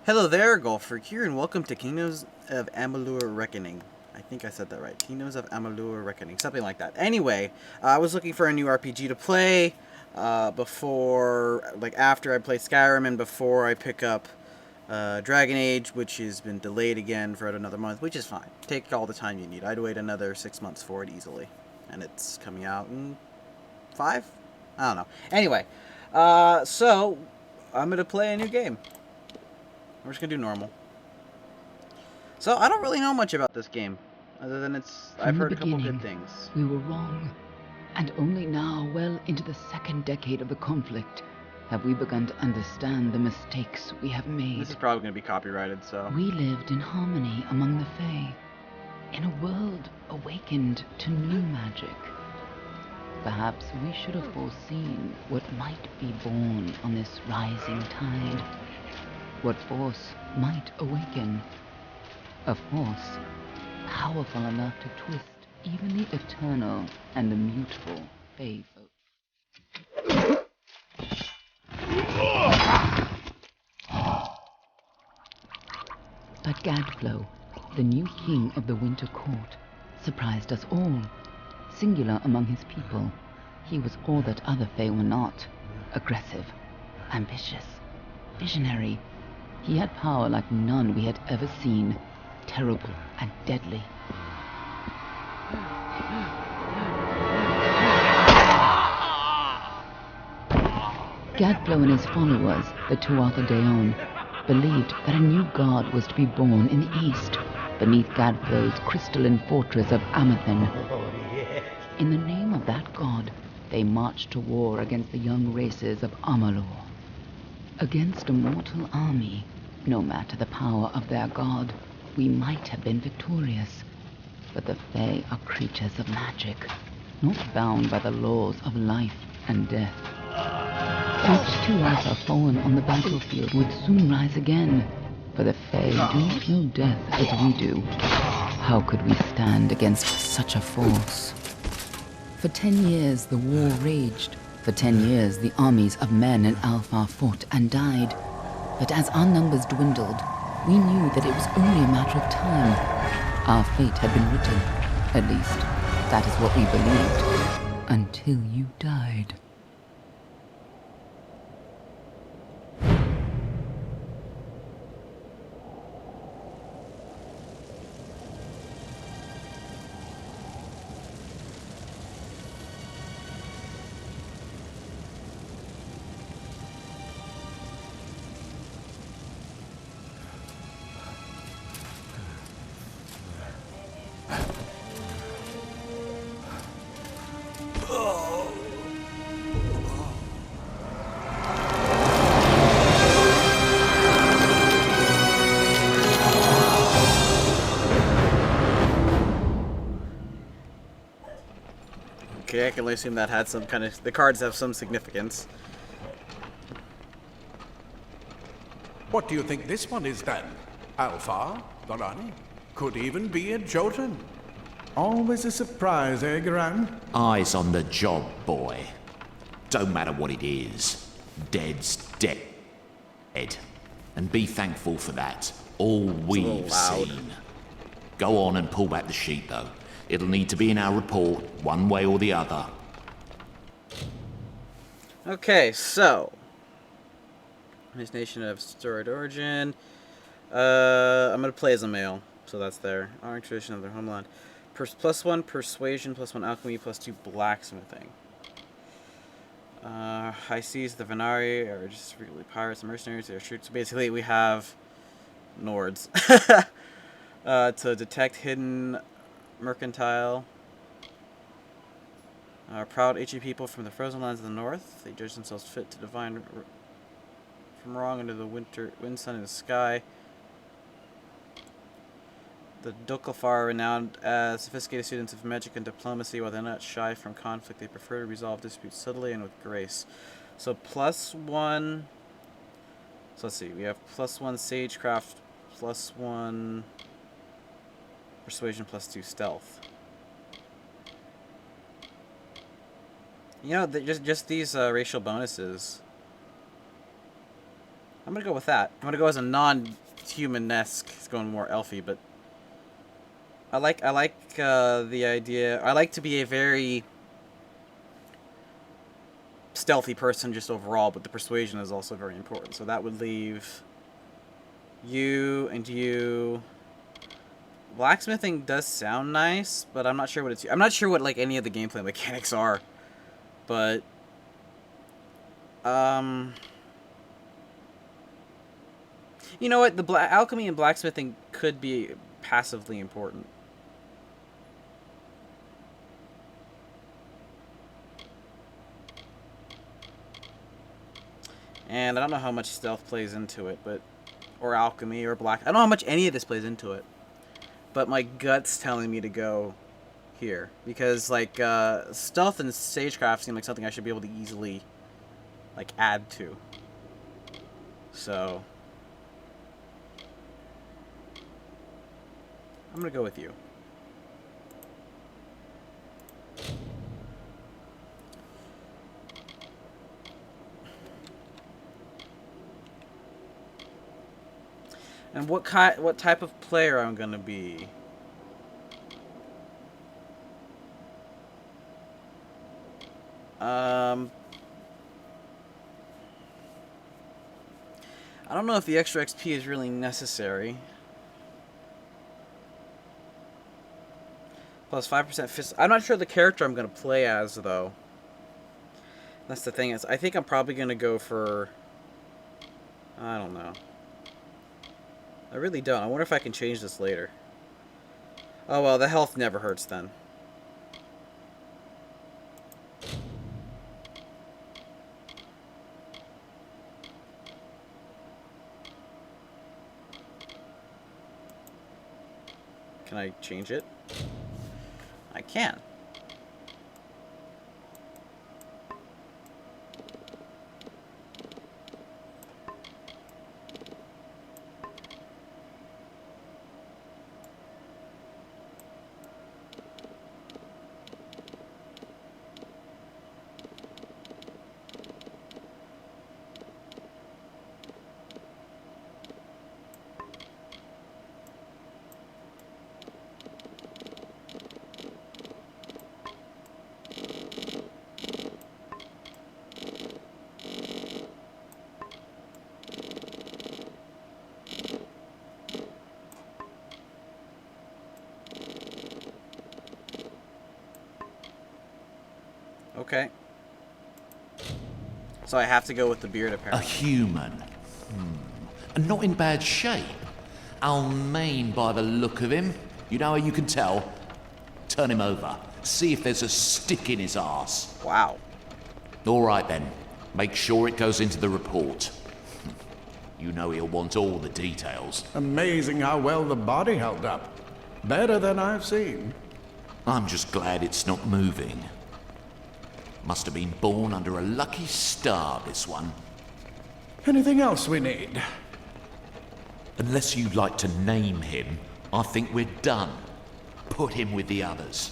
Hello there, Golfer here, and welcome to Kingdoms of Amalur Reckoning. I think I said that right. Kingdoms of Amalur Reckoning, something like that. Anyway, I was looking for a new RPG to play after I play Skyrim and before I pick up Dragon Age, which has been delayed again for another month, which is fine. Take all the time you need. I'd wait another 6 months for it easily, and it's coming out in 5? I don't know. Anyway, so I'm gonna play a new game. We're just gonna do normal. So I don't really know much about this game, other than I've From the heard a couple good beginning, things. we were wrong. And only now, well into the second decade of the conflict, have we begun to understand the mistakes we have made. This is probably gonna be copyrighted, so. We lived in harmony among the Fae, in a world awakened to new magic. Perhaps we should have foreseen what might be born on this rising tide. What force might awaken. A force powerful enough to twist even the eternal and the mutable Fae folk. But Gadflow, the new king of the Winter Court, surprised us all. Singular among his people, he was all that other Fae were not. Aggressive, ambitious, visionary. He had power like none we had ever seen, terrible and deadly. Gadflow and his followers, the Tuatha Deon, believed that a new god was to be born in the east, beneath Gadflow's crystalline fortress of Amathen. In the name of that god, they marched to war against the young races of Amalur. Against a mortal army, no matter the power of their god, we might have been victorious. But the Fae are creatures of magic, not bound by the laws of life and death. Each Tuatha fallen on the battlefield would soon rise again, for the Fae do not know death as we do. How could we stand against such a force? For 10 years the war raged. For 10 years the armies of Men and Alfar fought and died. But as our numbers dwindled, we knew that it was only a matter of time. Our fate had been written. At least, that is what we believed. Until you died. Okay, I can only assume that had some kind of. The cards have some significance. What do you think this one is then? Alpha? Gorani? Could even be a Jotun. Always a surprise, eh, Garan? Eyes on the job, boy. Don't matter what it is. Dead's dead. And be thankful for that. All we've loud. seen. Go on and pull back the sheet, though. It'll need to be in our report, one way or the other. Okay, so. His nation of storied origin. I'm gonna play as a male, so that's their honoring tradition of their homeland. +1 persuasion, +1 alchemy, +2 blacksmithing. High seas, the Venari are just really pirates and mercenaries. They're troops. So basically, we have Nords to detect hidden mercantile. Proud ancient people from the frozen lands of the north. They judge themselves fit to divine from wrong under the wind, sun, and the sky. The Dokkalfar are renowned as sophisticated students of magic and diplomacy. While they're not shy from conflict, they prefer to resolve disputes subtly and with grace. So +1. So let's see. We have +1 sagecraft, +1 persuasion, +2 stealth. You know, just these racial bonuses I'm gonna go with that. I'm gonna go as a non-human-esque. It's going more elfy, but I like the idea. I like to be a very stealthy person just overall, but the persuasion is also very important. So that would leave you and you. Blacksmithing does sound nice, but I'm not sure what it's. I'm not sure what like any of the gameplay mechanics are, but you know what? The alchemy and blacksmithing could be passively important. And I don't know how much stealth plays into it, but or alchemy or black. I don't know how much any of this plays into it. But my gut's telling me to go here because like stealth and stagecraft seem like something I should be able to easily like add to. So I'm gonna go with you. And what type of player I'm gonna be? I don't know if the extra XP is really necessary. Plus 5% fist. I'm not sure the character I'm gonna play as though. That's the thing is, I think I'm probably gonna go for. I don't know. I really don't. I wonder if I can change this later. Oh well, the health never hurts then. Can I change it? I can. Okay. So I have to go with the beard A apparently. human. And not in bad shape. I'll mean by the look of him. You know how you can tell? Turn him over. See if there's a stick in his arse. Wow. All right then. Make sure it goes into the report. You know he'll want all the details. Amazing how well the body held up. Better than I've seen. I'm just glad it's not moving. Must have been born under a lucky star, this one. Anything else we need? Unless you'd like to name him, I think we're done. Put him with the others.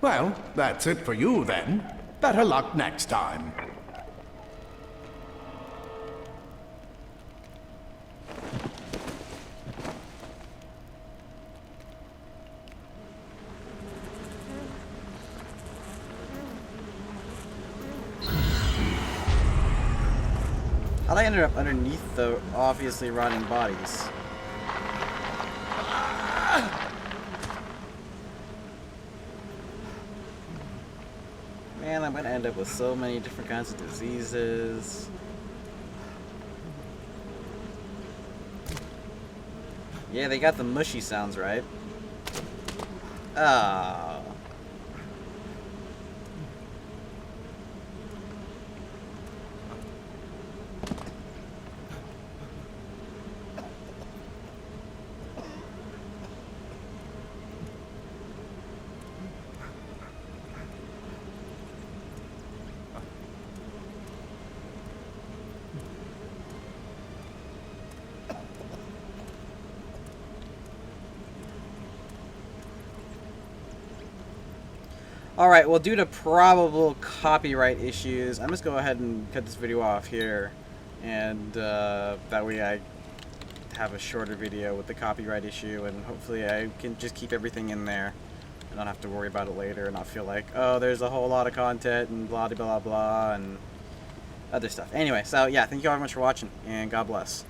Well, that's it for you then. Better luck next time. How'd I ended up underneath the obviously rotting bodies? Man, I'm gonna end up with so many different kinds of diseases. Yeah, they got the mushy sounds right. Ah. Alright, well, due to probable copyright issues, I'm just go ahead and cut this video off here. And that way I have a shorter video with the copyright issue, and hopefully I can just keep everything in there and not have to worry about it later and not feel like, oh, there's a whole lot of content and blah blah blah blah and other stuff. Anyway, so yeah, thank you all very much for watching, and God bless.